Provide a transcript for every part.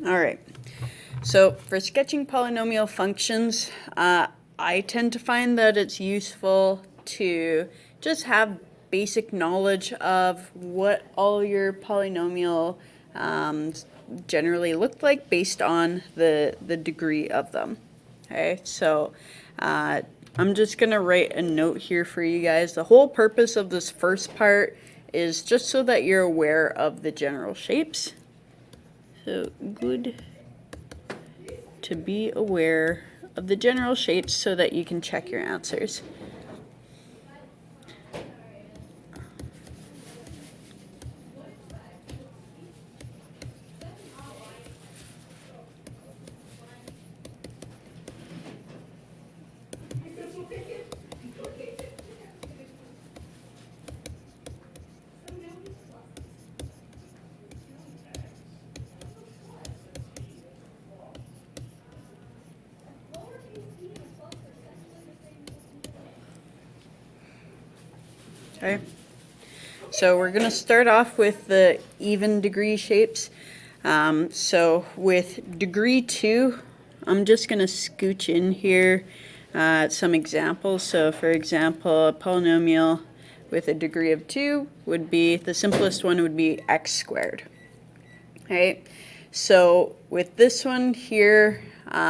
All right. So for sketching polynomial functions, I tend to find that it's useful to just have basic knowledge of what all your polynomial generally look like based on the degree of them. Okay, so I'm just going to write a note here for you guys. The whole purpose of this first part is just so that you're aware of the general shapes. So good to be aware of the general shapes so that you can check your answers. Okay, so we're going to start off with the even degree shapes. So with degree 2, I'm just going to scooch in here some examples. So for example, a polynomial with a degree of 2 would be, the simplest one would be x squared. Okay, so with this one here,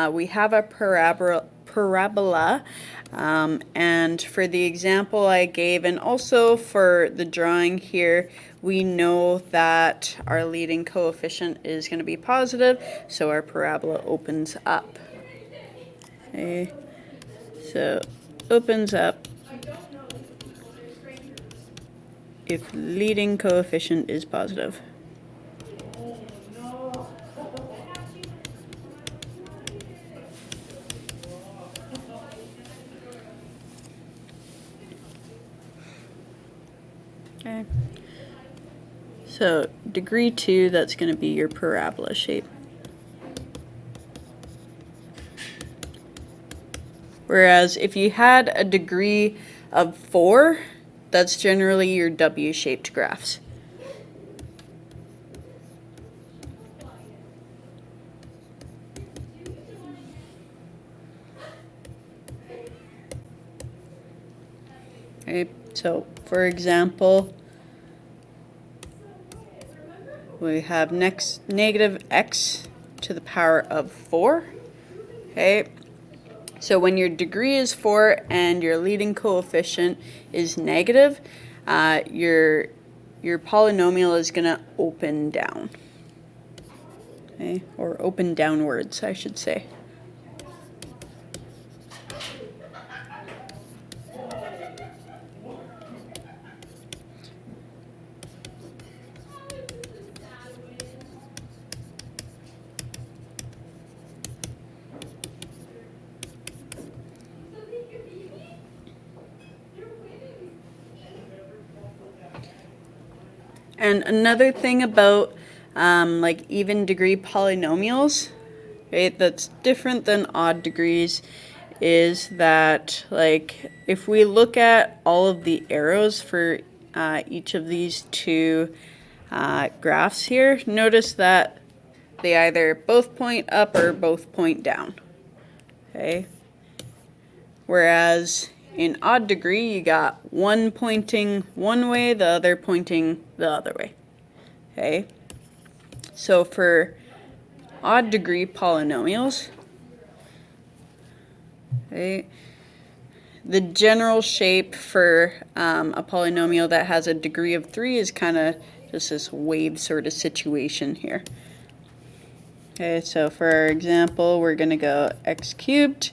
we have a parabola, and for the example I gave, and also for the drawing here, we know that our leading coefficient is going to be positive, so our parabola opens up. Okay, so opens up if leading coefficient is positive. Okay. So degree 2, that's going to be your parabola shape. Whereas if you had a degree of 4, that's generally your W-shaped graphs. Okay, so for example, we have negative x to the power of 4. Okay, so when your degree is 4 and your leading coefficient is negative, your polynomial is going to open down. Okay, or open downwards, I should say. And another thing about like even degree polynomials, right, that's different than odd degrees, is that like if we look at all of the arrows for each of these two graphs here, notice that they either both point up or both point down. Okay. Whereas in odd degree, you got one pointing one way, the other pointing the other way. Okay? So for odd degree polynomials, okay, the general shape for a polynomial that has a degree of 3 is kind of just this wave sort of situation here. Okay, so for example, we're going to go x cubed.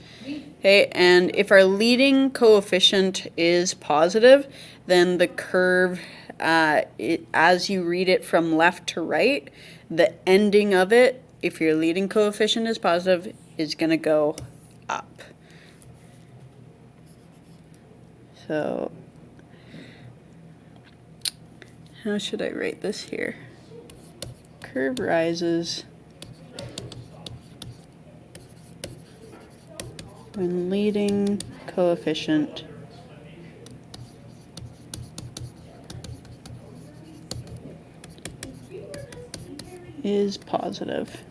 Okay, and if our leading coefficient is positive, then the curve, as you read it from left to right, the ending of it, if your leading coefficient is positive, is going to go up. So, how should I write this here? Curve rises when leading coefficient is positive.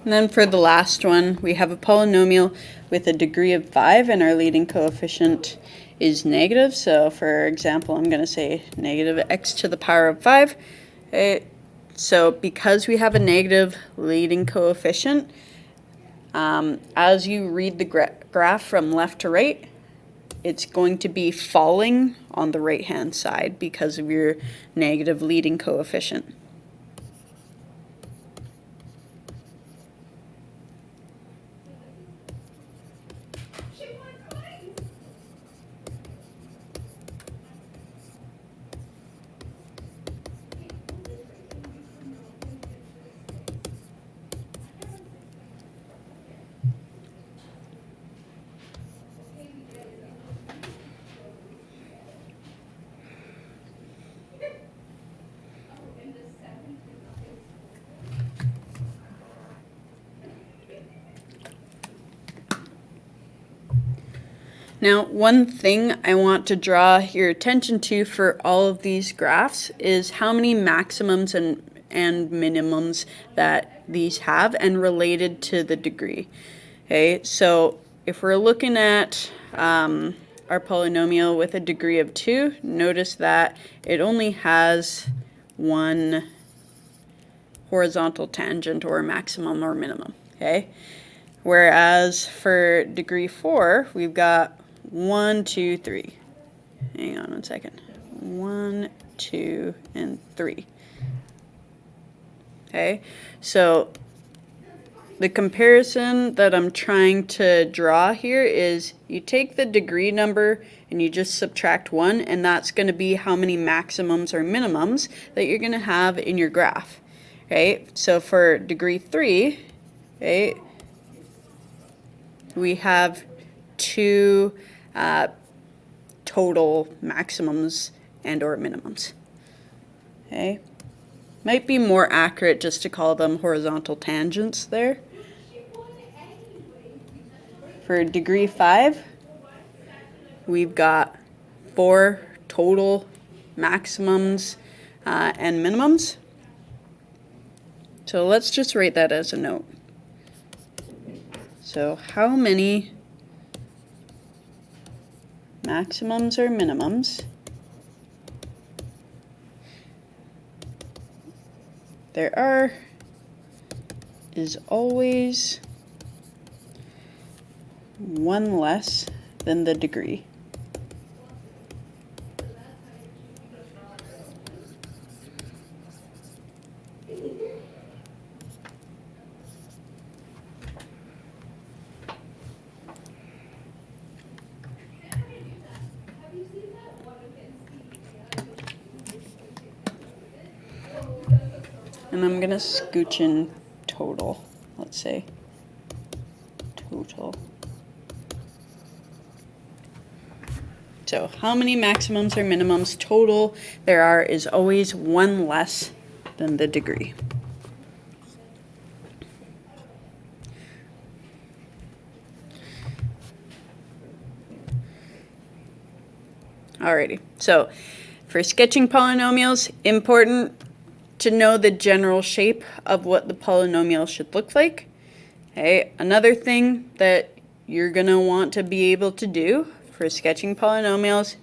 And then for the last one, we have a polynomial with a degree of 5, and our leading coefficient is negative. So for example, I'm going to say negative x to the power of 5. Okay. So because we have a negative leading coefficient, as you read the graph from left to right, it's going to be falling on the right-hand side because of your negative leading coefficient. Now, one thing I want to draw your attention to for all of these graphs is how many maximums and minimums that these have and related to the degree. Okay, so if we're looking at our polynomial with a degree of 2, notice that it only has one horizontal tangent or maximum or minimum. Okay, whereas for degree 4, we've got 1, 2, 3. Hang on 1 second. 1, 2, and 3. Okay, so the comparison that I'm trying to draw here is you take the degree number and you just subtract 1, and that's going to be how many maximums or minimums that you're going to have in your graph. Right? So for degree 3, right, we have 2 total maximums and or minimums. Okay, might be more accurate just to call them horizontal tangents there. For degree 5, we've got 4 total maximums and minimums. So let's just write that as a note. So how many maximums or minimums there are is always one less than the degree. And I'm going to scooch in total, let's say. Total. So how many maximums or minimums total there are is always one less than the degree. Alrighty, so for sketching polynomials, important to know the general shape of what the polynomial should look like. Okay, another thing that you're going to want to be able to do for sketching polynomials,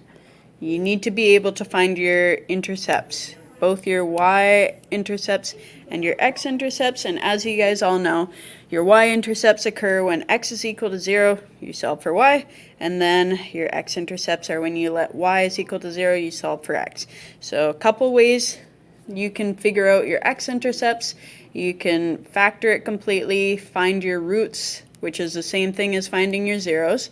you need to be able to find your intercepts, both your y-intercepts and your x-intercepts. And as you guys all know, your y-intercepts occur when x is equal to 0, you solve for y, and then your x-intercepts are when you let y is equal to 0, you solve for x. So a couple ways you can figure out your x-intercepts. You can factor it completely, find your roots, which is the same thing as finding your zeros.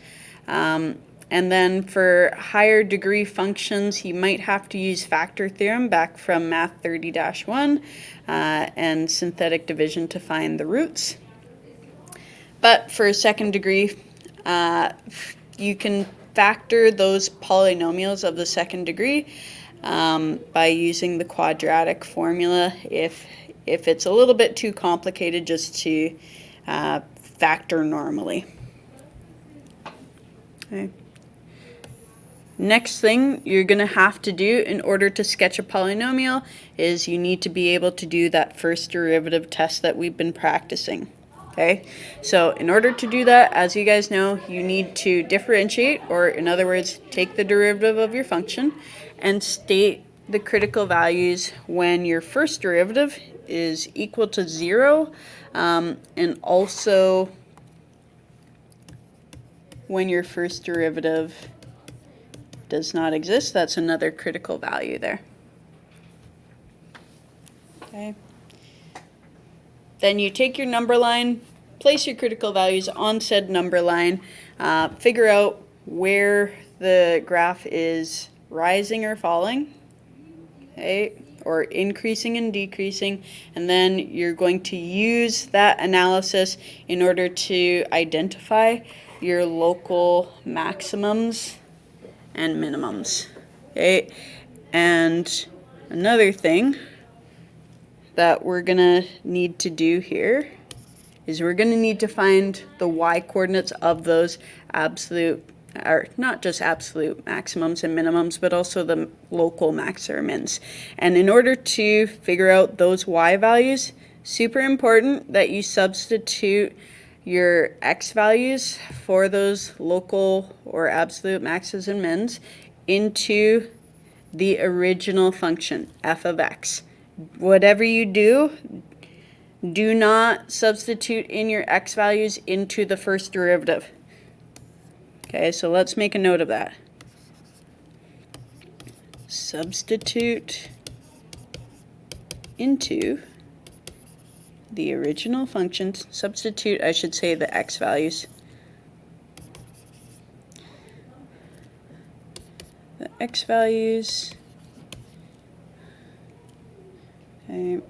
And then for higher degree functions, you might have to use factor theorem back from Math 30-1 and synthetic division to find the roots. But for second degree, you can factor those polynomials of the second degree by using the quadratic formula if it's a little bit too complicated just to factor normally. Okay. Next thing you're going to have to do in order to sketch a polynomial is you need to be able to do that first derivative test that we've been practicing. Okay, so in order to do that, as you guys know, you need to differentiate, or in other words, take the derivative of your function and state the critical values when your first derivative is equal to 0, and also when your first derivative does not exist. That's another critical value there. Okay. Then you take your number line, place your critical values on said number line, figure out where the graph is rising or falling, okay, or increasing and decreasing, and then you're going to use that analysis in order to identify your local maximums and minimums. Okay, and another thing that we're gonna need to do here is we're gonna need to find the y-coordinates of those absolute, or not just absolute maximums and minimums, but also the local max or mins. And in order to figure out those y values, super important that you substitute your x values for those local or absolute maxes and mins into the original function, f of x. Whatever you do, do not substitute in your x values into the first derivative. Okay, so let's make a note of that. Substitute into the original function. Substitute, I should say, the x values. The x values. Okay.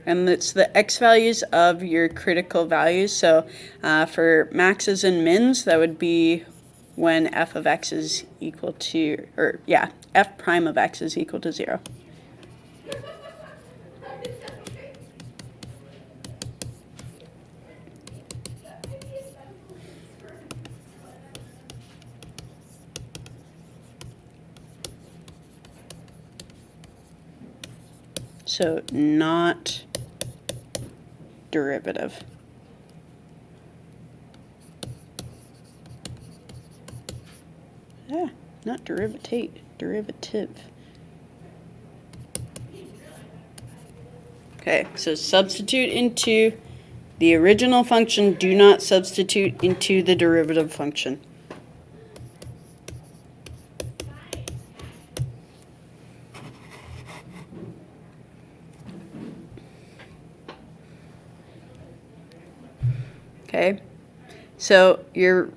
And it's the x values of your critical values. So for maxes and mins, that would be when f of x is equal to, or yeah, f prime of x is equal to 0. So not derivative. Yeah, not derivative, derivative. Okay, so substitute into the original function, do not substitute into the derivative function. Okay, so you're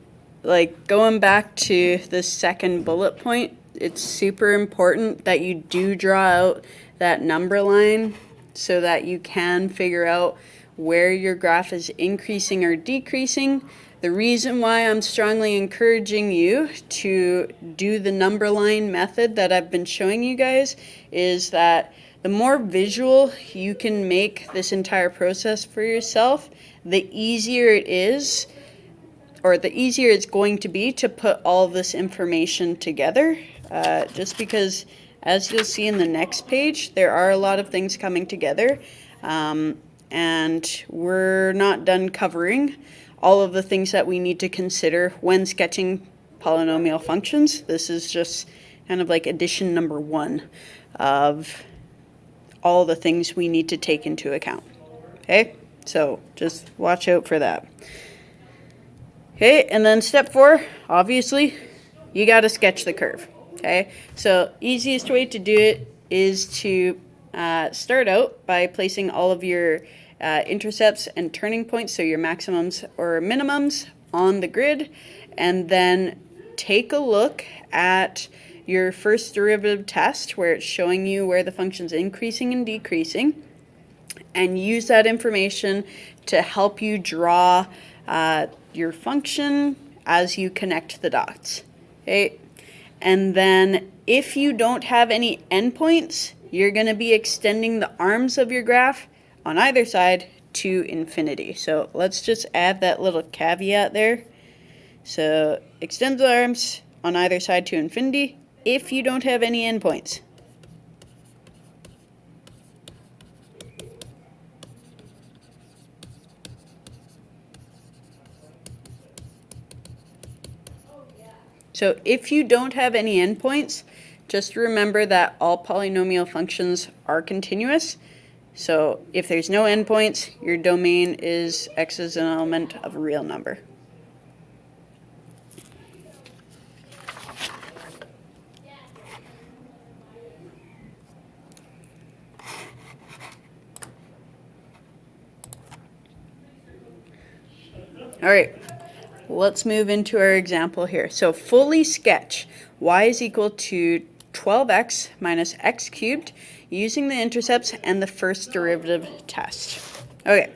like going back to the second bullet point, it's super important that you do draw out that number line so that you can figure out where your graph is increasing or decreasing. The reason why I'm strongly encouraging you to do the number line method that I've been showing you guys is that the more visual you can make this entire process for yourself, the easier it is, or the easier it's going to be to put all this information together. Just because, as you'll see in the next page, there are a lot of things coming together, and we're not done covering all of the things that we need to consider when sketching polynomial functions. This is just kind of like addition number 1 of all the things we need to take into account. Okay, so just watch out for that. Okay, and then step 4, obviously, you got to sketch the curve. Okay, so easiest way to do it is to start out by placing all of your intercepts and turning points, so your maximums or minimums, on the grid, and then take a look at your first derivative test where it's showing you where the function's increasing and decreasing, and use that information to help you draw your function as you connect the dots. Okay, and then if you don't have any endpoints, you're going to be extending the arms of your graph on either side to infinity. So let's just add that little caveat there. So extend the arms on either side to infinity if you don't have any endpoints. So if you don't have any endpoints, just remember that all polynomial functions are continuous. So if there's no endpoints, your domain is x is an element of a real number. All right, let's move into our example here. So fully sketch y is equal to 12x minus x cubed using the intercepts and the first derivative test. Okay,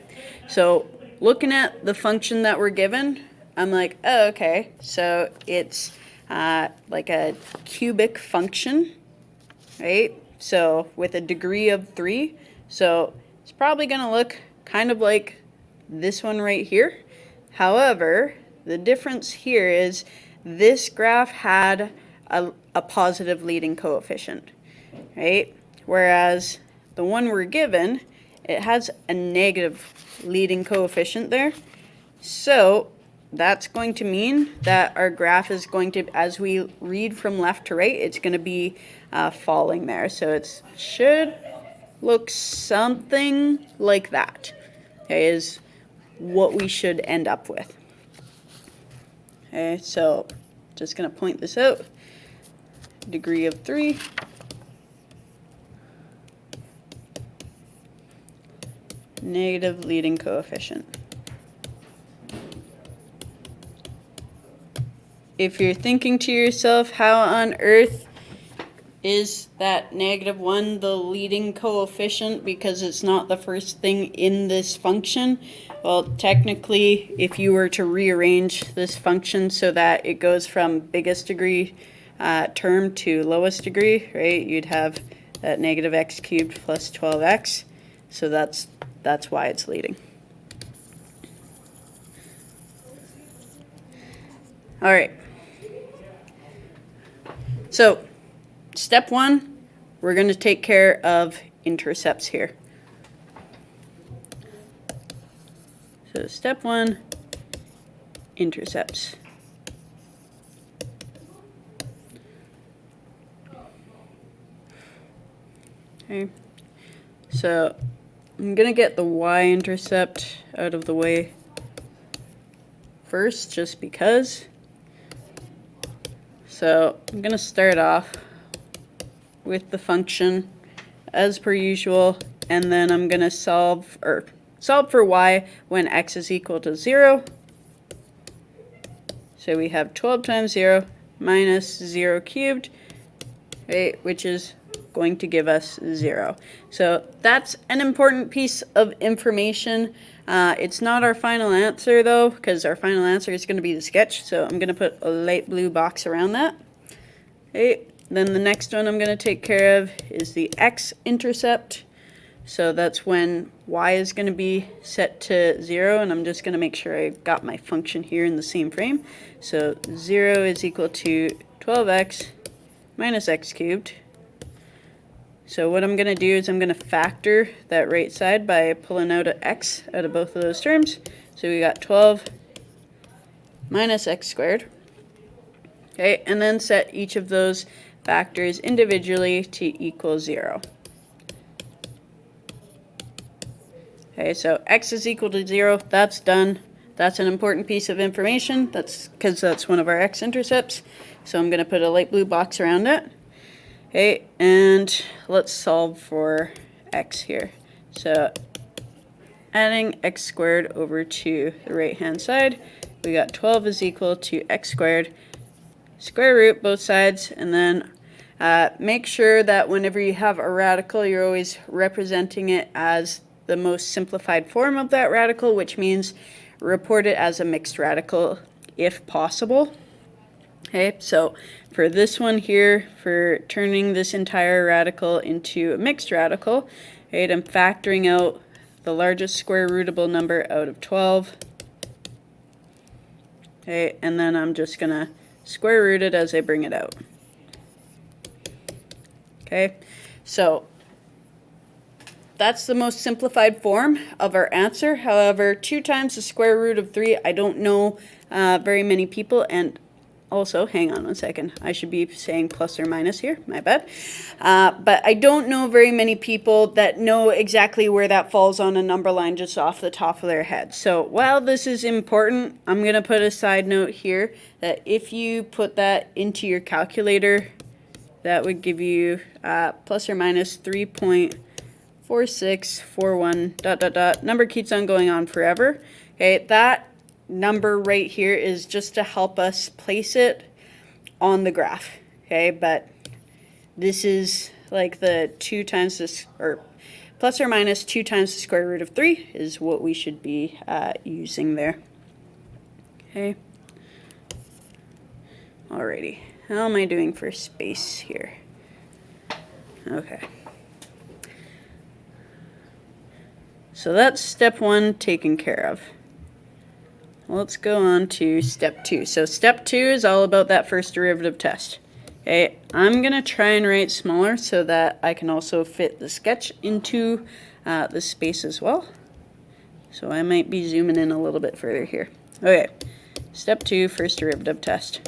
so looking at the function that we're given, I'm like, oh, okay, so it's like a cubic function, right? So with a degree of 3, so it's probably going to look kind of like this one right here. However, the difference here is this graph had a positive leading coefficient, right? Whereas the one we're given, it has a negative leading coefficient there. So that's going to mean that our graph is going to, as we read from left to right, it's going to be falling there. So it should look something like that, okay, is what we should end up with. Okay, so just going to point this out. Degree of 3. Negative leading coefficient. If you're thinking to yourself, how on earth is that -1 the leading coefficient because it's not the first thing in this function? Well, technically, if you were to rearrange this function so that it goes from biggest degree term to lowest degree, right, you'd have that -x cubed plus 12x. So that's why it's leading. All right. So step 1, we're going to take care of intercepts here. So step 1, intercepts. Okay. So I'm going to get the y-intercept out of the way first, just because. So I'm going to start off with the function as per usual, and then I'm going to solve for y when x is equal to 0. So we have 12 times 0 minus 0 cubed, right, which is going to give us 0. So that's an important piece of information. It's not our final answer though, because our final answer is going to be the sketch. So I'm going to put a light blue box around that. Okay. Then the next one I'm going to take care of is the x-intercept. So that's when y is going to be set to 0, and I'm just going to make sure I got my function here in the same frame. So 0 is equal to 12x minus x cubed. So what I'm going to do is I'm going to factor that right side by pulling out an x out of both of those terms. So we got 12 minus x squared. Okay, and then set each of those factors individually to equal 0. Okay, so x is equal to 0. That's done. That's an important piece of information. That's because that's one of our x-intercepts. So I'm going to put a light blue box around it. Okay, and let's solve for x here. So adding x squared over to the right-hand side, we got 12 is equal to x squared, square root both sides, and then make sure that whenever you have a radical, you're always representing it as the most simplified form of that radical, which means report it as a mixed radical if possible. Okay, so for this one here, for turning this entire radical into a mixed radical, right, I'm factoring out the largest square rootable number out of 12. Okay, and then I'm just going to square root it as I bring it out. Okay, so that's the most simplified form of our answer. However, 2 times the square root of 3, I don't know very many people, and also, hang on one second. I should be saying plus or minus here. My bad. But I don't know very many people that know exactly where that falls on a number line just off the top of their head. So while this is important, I'm going to put a side note here that if you put that into your calculator, that would give you plus or minus 3.4641 dot dot dot. Number keeps on going on forever. Okay, that number right here is just to help us place it on the graph. Okay, but this is like the 2 times this, or plus or minus 2 times the square root of 3 is what we should be using there. Okay. Alrighty. How am I doing for space here? Okay. So that's step 1 taken care of. Let's go on to step 2. So step 2 is all about that first derivative test. Okay, I'm going to try and write smaller so that I can also fit the sketch into the space as well. So I might be zooming in a little bit further here. Okay, step 2, first derivative test.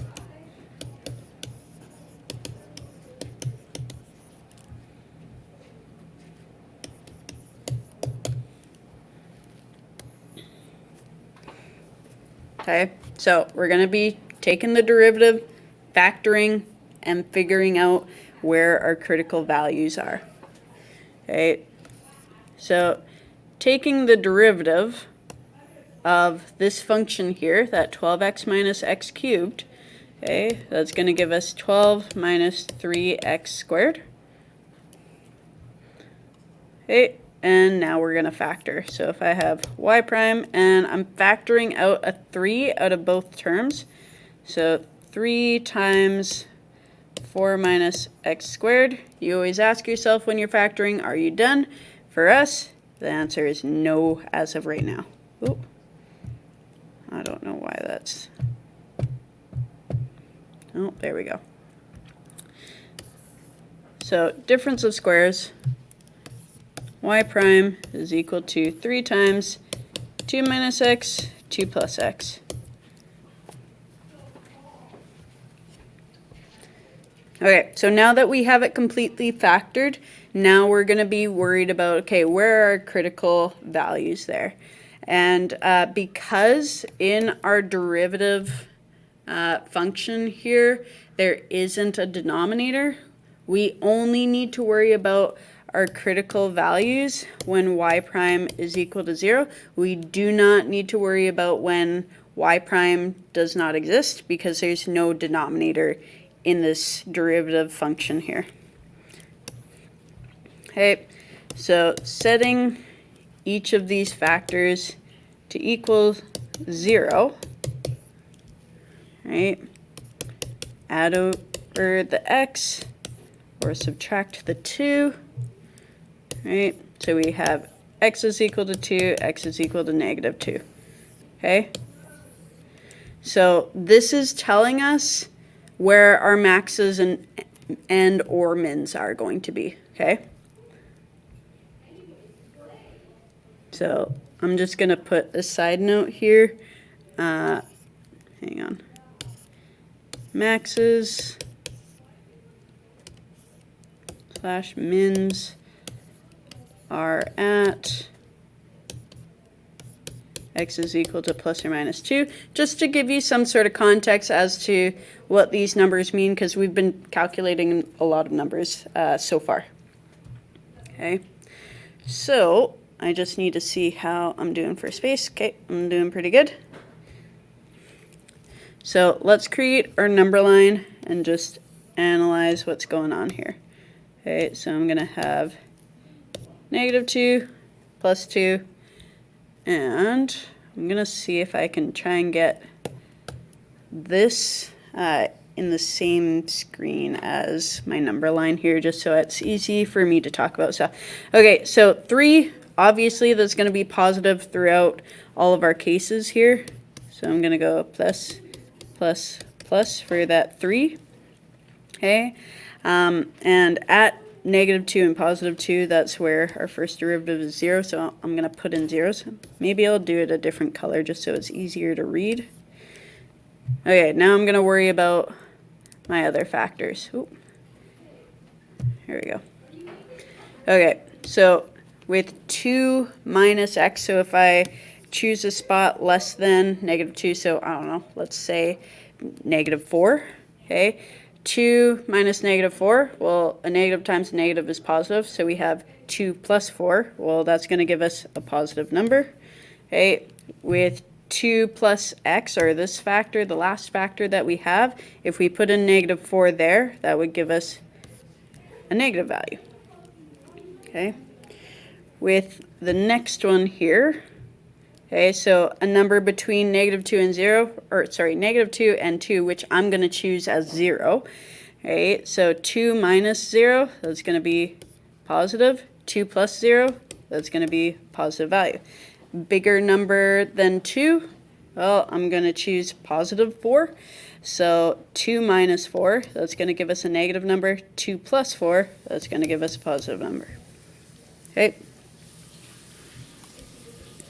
Okay, so we're going to be taking the derivative, factoring, and figuring out where our critical values are. Okay, so taking the derivative of this function here, that 12x minus x cubed, okay, that's going to give us 12 minus 3x squared. Okay, and now we're going to factor. So if I have y prime, and I'm factoring out a 3 out of both terms, so 3 times 4 minus x squared. You always ask yourself when you're factoring, are you done? For us, the answer is no as of right now. Oop. I don't know why that's... Oh, there we go. So difference of squares, y prime is equal to 3 times 2 minus x, 2 plus x. Okay, so now that we have it completely factored, now we're going to be worried about, okay, where are our critical values there? And because in our derivative function here, there isn't a denominator, we only need to worry about our critical values when y prime is equal to 0. We do not need to worry about when y prime does not exist because there's no denominator in this derivative function here. Okay, so setting each of these factors to equal 0, right? Add over the x or subtract the 2, right? So we have x is equal to 2, x is equal to negative 2, okay? So this is telling us where our maxes and or mins are going to be, okay? So I'm just going to put a side note here. Hang on. Maxes slash mins are at x is equal to plus or minus 2, just to give you some sort of context as to what these numbers mean, because we've been calculating a lot of numbers so far. Okay, so I just need to see how I'm doing for space. Okay, I'm doing pretty good. So let's create our number line and just analyze what's going on here. Okay, so I'm going to have negative 2 plus 2. And I'm going to see if I can try and get this in the same screen as my number line here, just so it's easy for me to talk about stuff. Okay, so 3, obviously that's going to be positive throughout all of our cases here. So I'm going to go plus, plus, plus for that 3. Okay, and at negative 2 and positive 2, that's where our first derivative is 0, so I'm going to put in zeros. Maybe I'll do it a different color just so it's easier to read. Okay, now I'm going to worry about my other factors. Ooh. Here we go. Okay, so with 2 minus x, so if I choose a spot less than -2, so I don't know, let's say -4, okay? 2 minus -4, well, a negative times a negative is positive, so we have 2 plus 4. Well, that's going to give us a positive number, okay? With 2 plus x, or this factor, the last factor that we have, if we put a -4 there, that would give us a negative value, okay? With the next one here, okay, so a number between -2 and 0, or sorry, -2 and 2, which I'm going to choose as 0. Okay, so 2 minus 0, that's going to be positive. 2 plus 0, that's going to be positive value. Bigger number than 2, well, I'm going to choose positive 4. So 2 minus 4, that's going to give us a negative number. 2 plus 4, that's going to give us a positive number. Okay.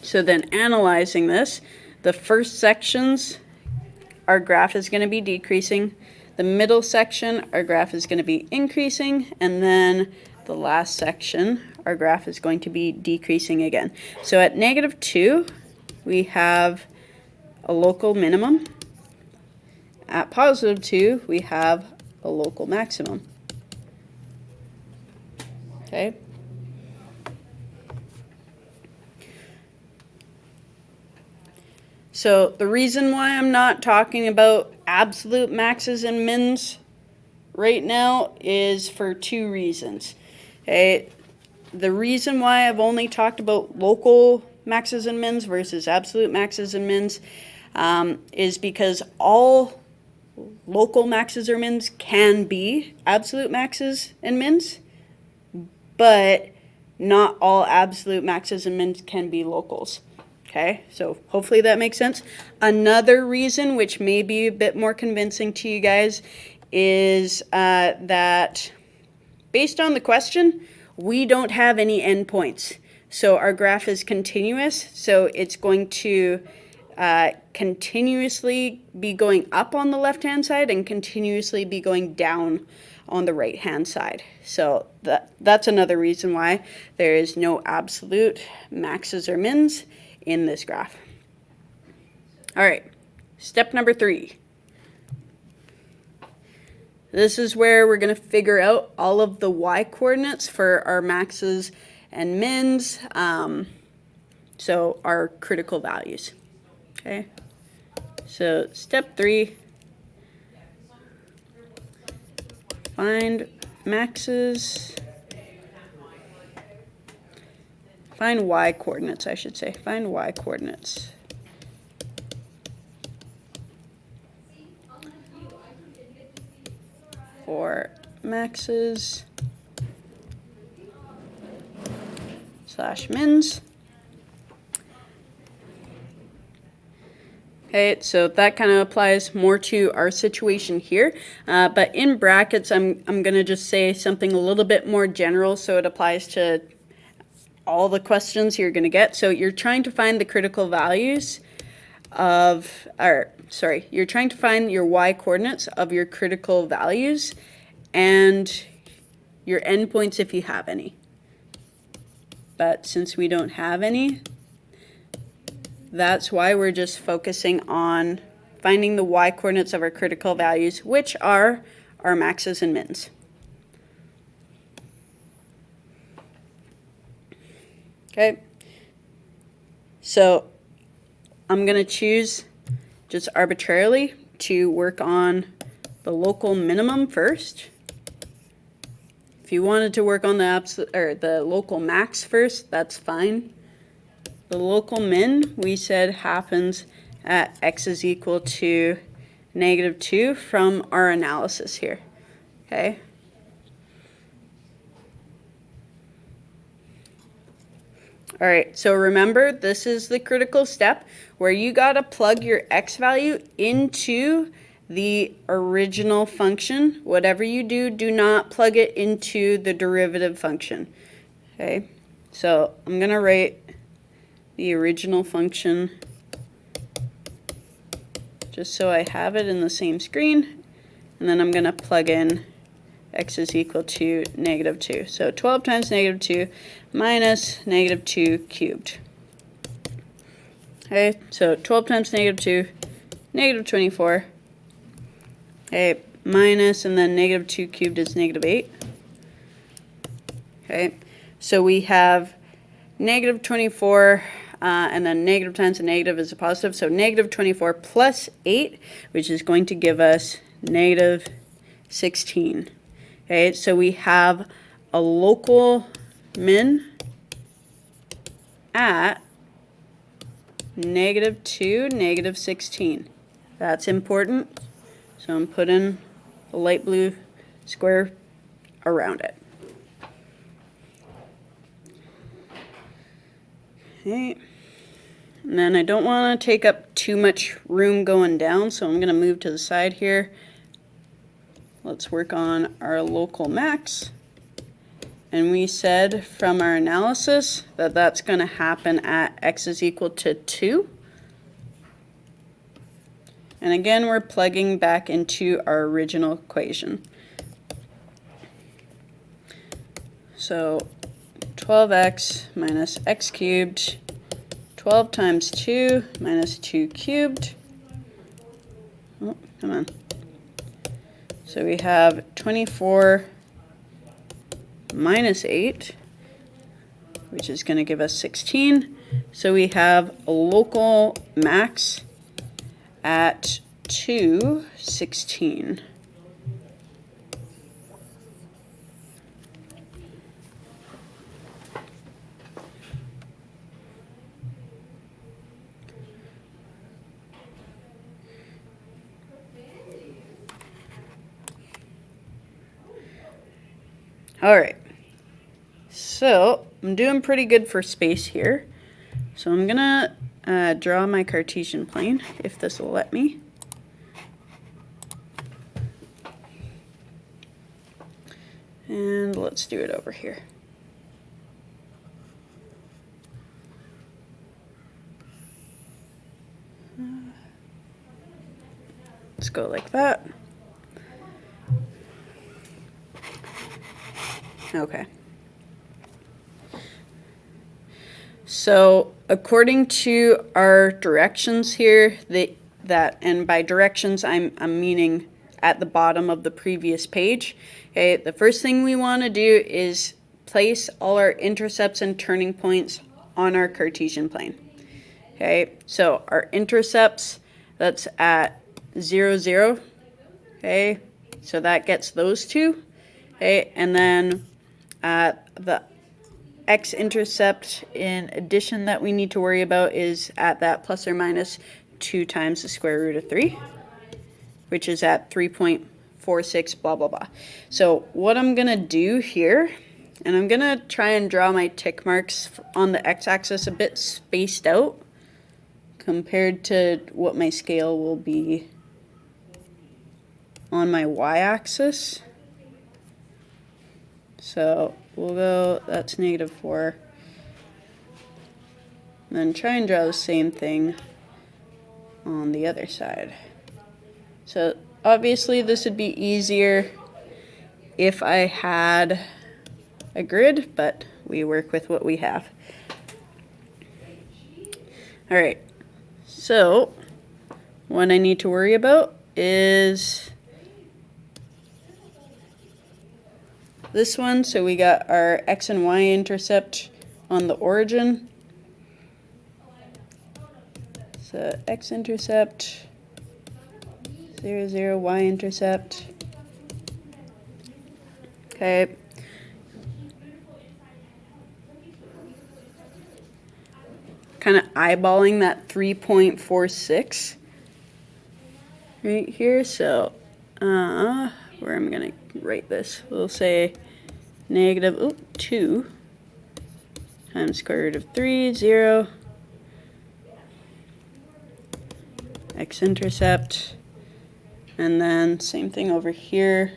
So then analyzing this, the first sections, our graph is going to be decreasing. The middle section, our graph is going to be increasing. And then the last section, our graph is going to be decreasing again. So at -2, we have a local minimum. At +2, we have a local maximum. Okay. So the reason why I'm not talking about absolute maxes and mins right now is for 2 reasons. Okay? The reason why I've only talked about local maxes and mins versus absolute maxes and mins is because all local maxes or mins can be absolute maxes and mins, but not all absolute maxes and mins can be locals. Okay, so hopefully that makes sense. Another reason, which may be a bit more convincing to you guys, is that based on the question, we don't have any endpoints. So our graph is continuous, so it's going to continuously be going up on the left-hand side and continuously be going down on the right-hand side. So that's another reason why there is no absolute maxes or mins in this graph. All right, step number 3. This is where we're going to figure out all of the y-coordinates for our maxes and mins, so our critical values. Okay, so step 3, find maxes, find y-coordinates, I should say. Find y-coordinates. For maxes / mins. Okay, so that kind of applies more to our situation here, but in brackets, I'm going to just say something a little bit more general, so it applies to all the questions you're going to get. So you're trying to find the critical values of, or sorry, you're trying to find your y-coordinates of your critical values and your endpoints if you have any. But since we don't have any, that's why we're just focusing on finding the y-coordinates of our critical values, which are our maxes and mins. Okay, so I'm going to choose just arbitrarily to work on the local minimum first. If you wanted to work on the absolute or the local max first, that's fine. The local min, we said, happens at x is equal to -2 from our analysis here. Okay. All right, so remember, this is the critical step where you got to plug your x value into the original function. Whatever you do, do not plug it into the derivative function. Okay, so I'm going to write the original function just so I have it in the same screen. And then I'm going to plug in x is equal to -2. So 12 times -2 minus -2 cubed. Okay, so 12 times -2, -24. Okay, minus, and then -2 cubed is -8. Okay, so we have -24, and then negative times a negative is a positive. So -24 plus 8, which is going to give us -16. Okay, so we have a local min at -2, -16. That's important. So I'm putting a light blue square around it. Okay. And then I don't want to take up too much room going down, so I'm going to move to the side here. Let's work on our local max. And we said from our analysis that that's going to happen at x is equal to 2. And again, we're plugging back into our original equation. So 12x minus x cubed, 12 times 2 minus 2 cubed. Oh, come on. So we have 24 minus 8, which is going to give us 16. So we have a local max at 2, 16. All right, so I'm doing pretty good for space here. So I'm gonna draw my Cartesian plane, if this will let me. And let's do it over here. Let's go like that. Okay. So according to our directions here, and by directions I'm meaning at the bottom of the previous page. Okay, the first thing we want to do is place all our intercepts and turning points on our Cartesian plane. Okay, so our intercepts, that's at 0, 0. Okay, so that gets those two. Okay, and then the x-intercept in addition that we need to worry about is at that plus or minus 2 times the square root of 3, which is at 3.46, blah, blah, blah. So what I'm going to do here, and I'm going to try and draw my tick marks on the x-axis a bit spaced out compared to what my scale will be on my y-axis. So we'll go, that's -4. And then try and draw the same thing on the other side. So obviously this would be easier if I had a grid, but we work with what we have. All right, so what I need to worry about is this one. So we got our x and y intercept on the origin. So x-intercept, 0, 0, y-intercept. Okay. Kind of eyeballing that 3.46 right here. So where am I going to write this? We'll say -2 times square root of 3, 0, x-intercept, and then same thing over here.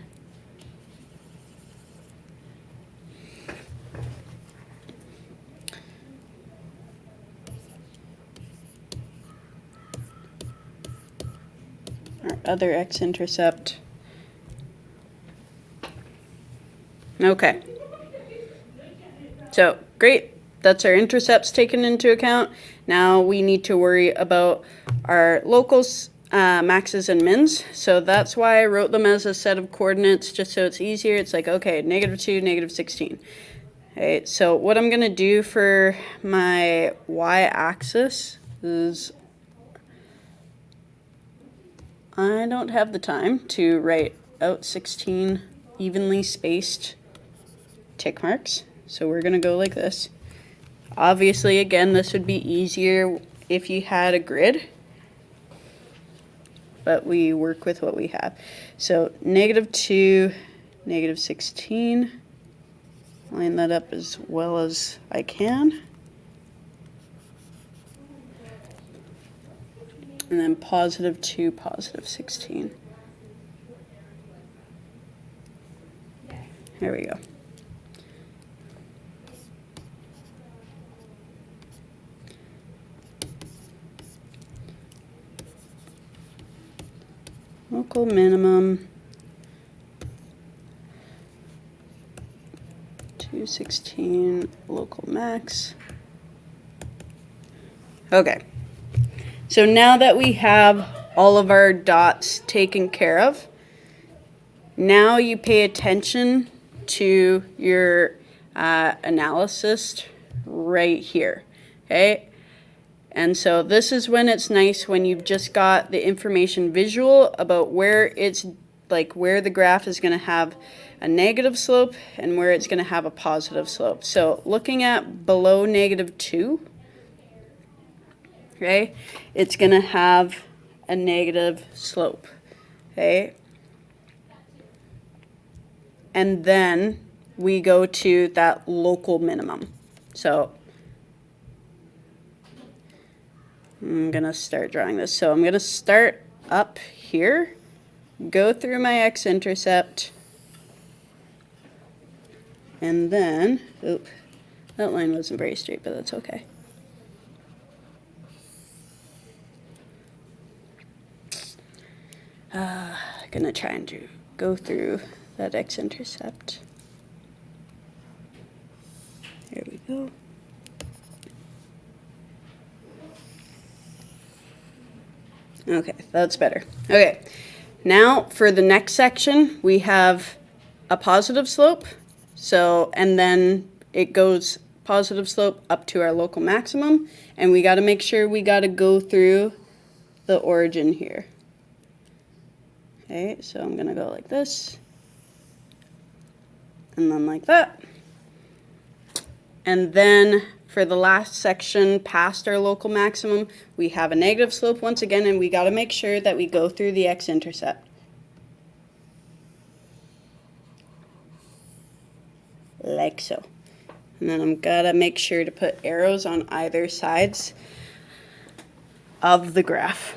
our other x-intercept. Okay. So, great. That's our intercepts taken into account. Now we need to worry about our locals, maxes and mins. So that's why I wrote them as a set of coordinates, just so it's easier. It's like, okay, -2, -16. Okay, so what I'm going to do for my y-axis is I don't have the time to write out 16 evenly spaced tick marks. So we're going to go like this. Obviously, again, this would be easier if you had a grid, but we work with what we have. So -2, -16. Line that up as well as I can. And then +2, +16. There we go. Local minimum, 216, local max. Okay, so now that we have all of our dots taken care of, now you pay attention to your analysis right here, okay? And so this is when it's nice when you've just got the information visual about where it's like where the graph is going to have a negative slope and where it's going to have a positive slope. So looking at below -2, okay, it's going to have a negative slope, okay? And then we go to that local minimum. So I'm going to start drawing this. So I'm going to start up here, go through my x-intercept, and then, oop, that line wasn't very straight, but that's okay. Going to try and go through that x-intercept. There we go. Okay, that's better. Okay, now for the next section, we have a positive slope. So, and then it goes positive slope up to our local maximum. And we got to make sure we got to go through the origin here. Okay, so I'm going to go like this. And then like that. And then for the last section past our local maximum, we have a negative slope once again, and we got to make sure that we go through the x-intercept. Like so. And then I'm gotta make sure to put arrows on either sides of the graph.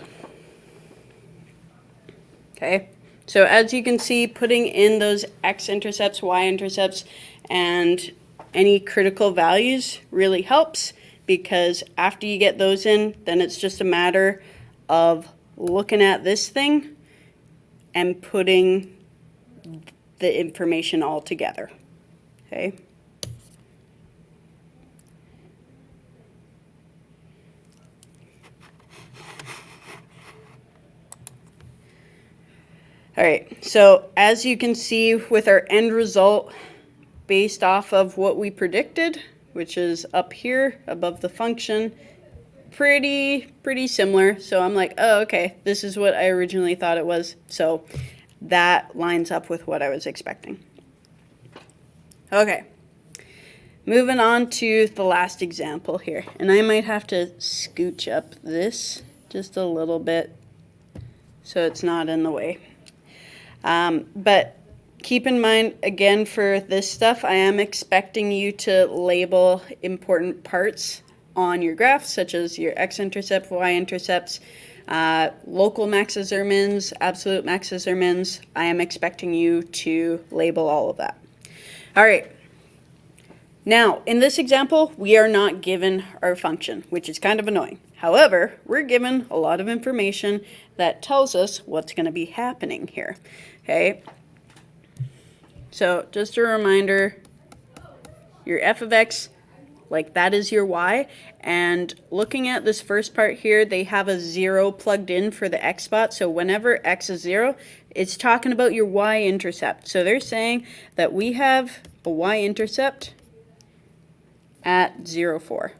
Okay, so as you can see, putting in those x-intercepts, y-intercepts, and any critical values really helps, because after you get those in, then it's just a matter of looking at this thing and putting the information all together. Okay. All right, so as you can see with our end result, based off of what we predicted, which is up here above the function, pretty similar. So I'm like, oh, okay, this is what I originally thought it was. So that lines up with what I was expecting. Okay, moving on to the last example here. And I might have to scooch up this just a little bit so it's not in the way. But keep in mind, again, for this stuff, I am expecting you to label important parts on your graph, such as your x-intercept, y-intercepts, local maxes or mins, absolute maxes or mins. I am expecting you to label all of that. All right. Now, in this example, we are not given our function, which is kind of annoying. However, we're given a lot of information that tells us what's going to be happening here. Okay? So just a reminder, your f of x, like that is your y. And looking at this first part here, they have a 0 plugged in for the x spot. So whenever x is 0, it's talking about your y-intercept. So they're saying that we have a y-intercept at 0, 4.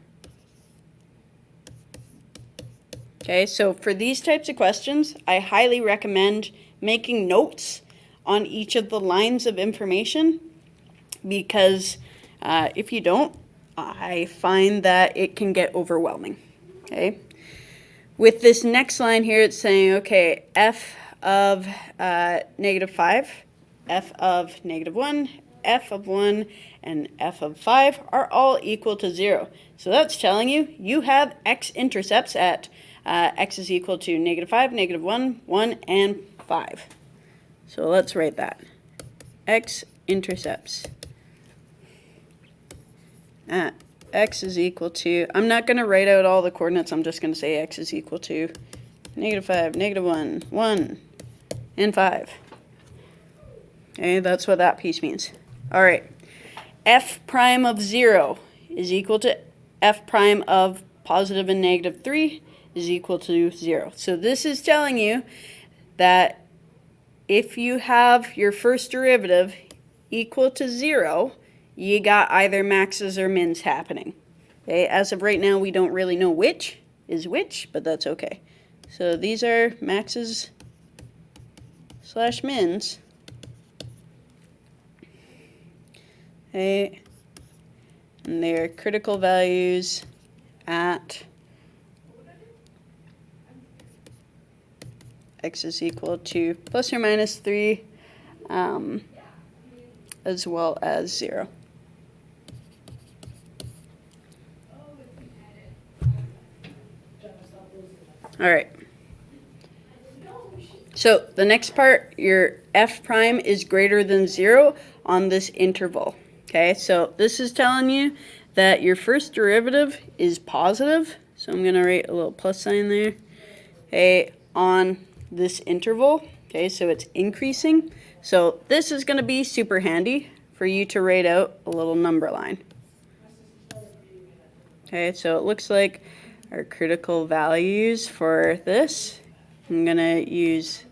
Okay, so for these types of questions, I highly recommend making notes on each of the lines of information, because if you don't, I find that it can get overwhelming. Okay, with this next line here, it's saying, okay, f of -5, f of -1, f of 1, and f of 5 are all equal to 0. So that's telling you you have x-intercepts at x is equal to -5, -1, 1, and 5. So let's write that. X-intercepts at x is equal to, I'm not going to write out all the coordinates, I'm just going to say x is equal to -5, -1, 1, and 5. Okay, that's what that piece means. All right, f prime of 0 is equal to f prime of positive and -3 is equal to 0. So this is telling you that if you have your first derivative equal to 0, you got either maxes or mins happening. Okay, as of right now, we don't really know which is which, but that's okay. So these are maxes slash mins. Okay, and they're critical values at x is equal to plus or minus 3, as well as 0. All right. So the next part, your f prime is greater than 0 on this interval. Okay, so this is telling you that your first derivative is positive. So I'm going to write a little plus sign there. Okay, on this interval. Okay, so it's increasing. So this is going to be super handy for you to write out a little number line. Okay, so it looks like our critical values for this, I'm going to use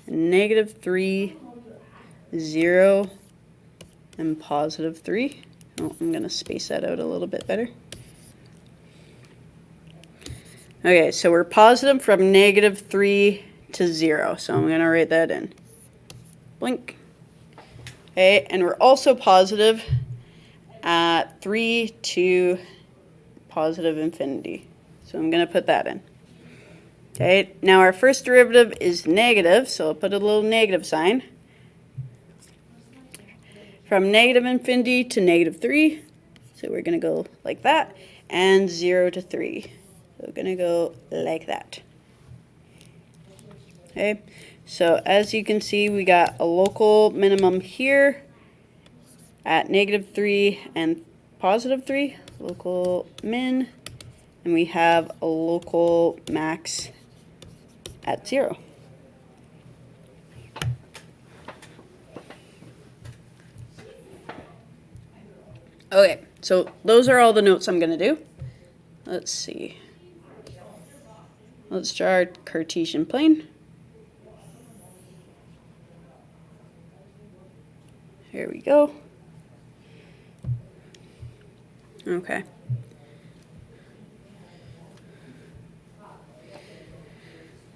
-3, 0, and positive 3. Oh, I'm going to space that out a little bit better. Okay, so we're positive from -3 to 0. So I'm going to write that in. Blink. Okay, and we're also positive at 3 to positive infinity. So I'm going to put that in. Okay, now our first derivative is negative, so I'll put a little negative sign. From -infinity to -3, so we're going to go like that, and 0 to 3. So we're going to go like that. Okay, so as you can see, we got a local minimum here at -3 and positive 3, local min, and we have a local max at 0. Okay, so those are all the notes I'm going to do. Let's see. Let's draw our Cartesian plane. Here we go. Okay.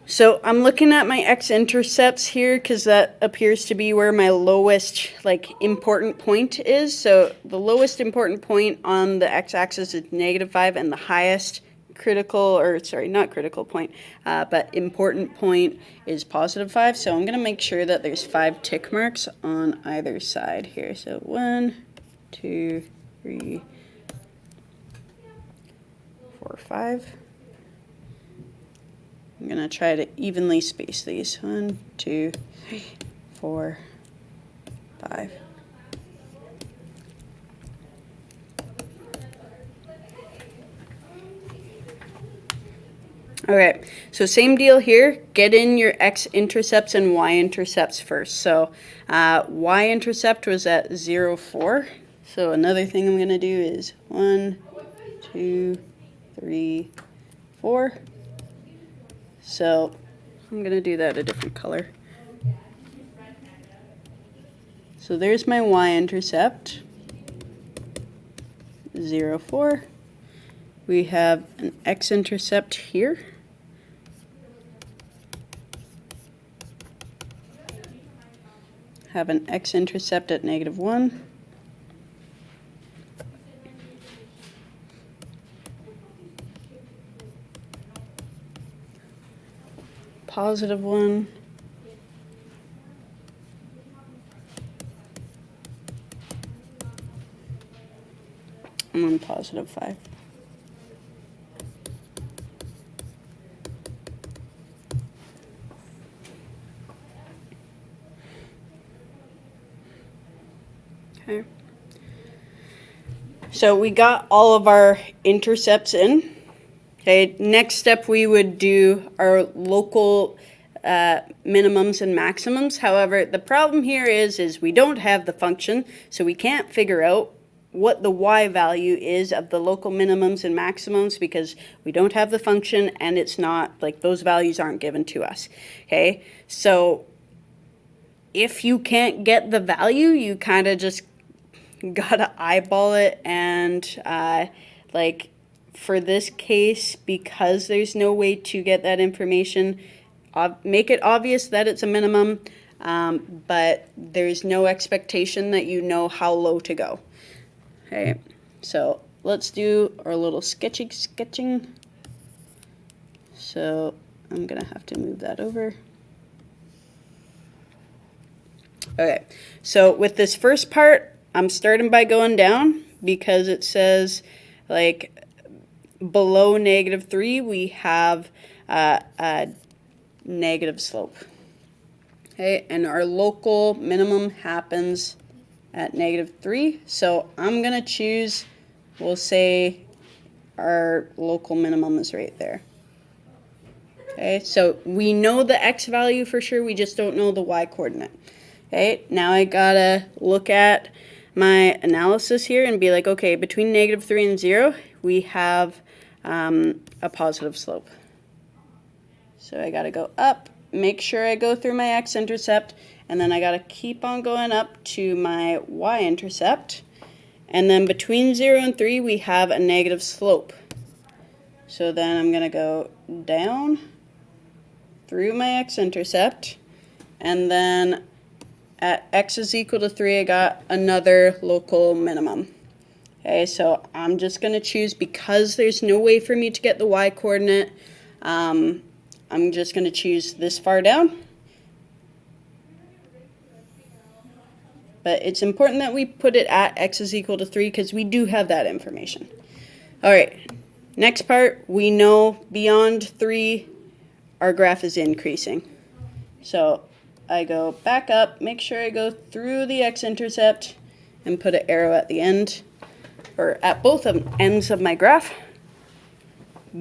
So I'm looking at my x-intercepts here because that appears to be where my lowest important point is. So the lowest important point on the x-axis is -5, and the highest critical, or sorry, not critical point, but important point is +5. So I'm going to make sure that there's 5 tick marks on either side here. So 1, 2, 3, 4, 5. I'm going to try to evenly space these. 1, 2, 3, 4, 5. Okay, so same deal here. Get in your x-intercepts and y-intercepts first. So y-intercept was at 0, 4. So another thing I'm going to do is 1, 2, 3, 4. So I'm going to do that a different color. So there's my y-intercept, 0, 4. We have an x-intercept here. Have an x-intercept at -1. +1. And then +5. Okay. So we got all of our intercepts in. Okay, next step we would do our local minimums and maximums. However, the problem here is we don't have the function, so we can't figure out what the y value is of the local minimums and maximums because we don't have the function and it's not, like, those values aren't given to us. Okay, so if you can't get the value, you kind of just gotta eyeball it, and like for this case, because there's no way to get that information, make it obvious that it's a minimum, but there's no expectation that you know how low to go. Okay, so let's do our little sketching. So I'm gonna have to move that over. Okay, so with this first part, I'm starting by going down because it says, like, below -3, we have a negative slope. Okay, and our local minimum happens at -3. So I'm going to choose, we'll say our local minimum is right there. Okay, so we know the x value for sure, we just don't know the y coordinate. Okay, now I gotta look at my analysis here and be like, okay, between -3 and 0, we have a positive slope. So I gotta go up, make sure I go through my x-intercept, and then I gotta keep on going up to my y-intercept. And then between 0 and 3, we have a negative slope. So then I'm gonna go down through my x-intercept, and then at x is equal to 3, I got another local minimum. Okay, so I'm just going to choose, because there's no way for me to get the y coordinate, I'm just going to choose this far down. But it's important that we put it at x is equal to 3 because we do have that information. All right, next part, we know beyond 3, our graph is increasing. So I go back up, make sure I go through the x-intercept, and put an arrow at the end, or at both ends of my graph,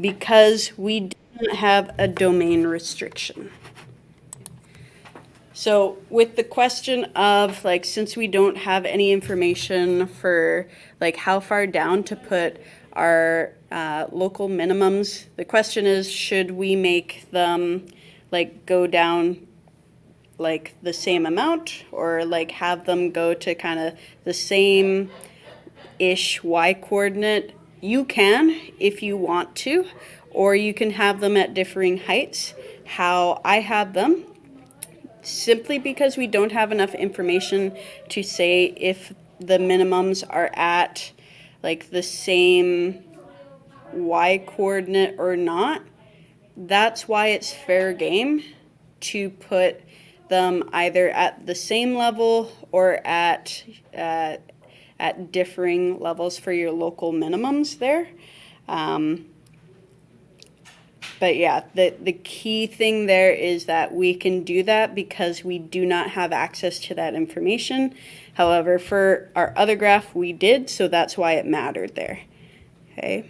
because we don't have a domain restriction. So with the question of, like, since we don't have any information for, like, how far down to put our local minimums, the question is, should we make them, like, go down like the same amount, or like have them go to kind of the same-ish y coordinate? You can if you want to, or you can have them at differing heights. How I have them, simply because we don't have enough information to say if the minimums are at, like, the same y coordinate or not. That's why it's fair game to put them either at the same level or at differing levels for your local minimums there. But yeah, the key thing there is that we can do that because we do not have access to that information. However, for our other graph, we did, so that's why it mattered there. Okay.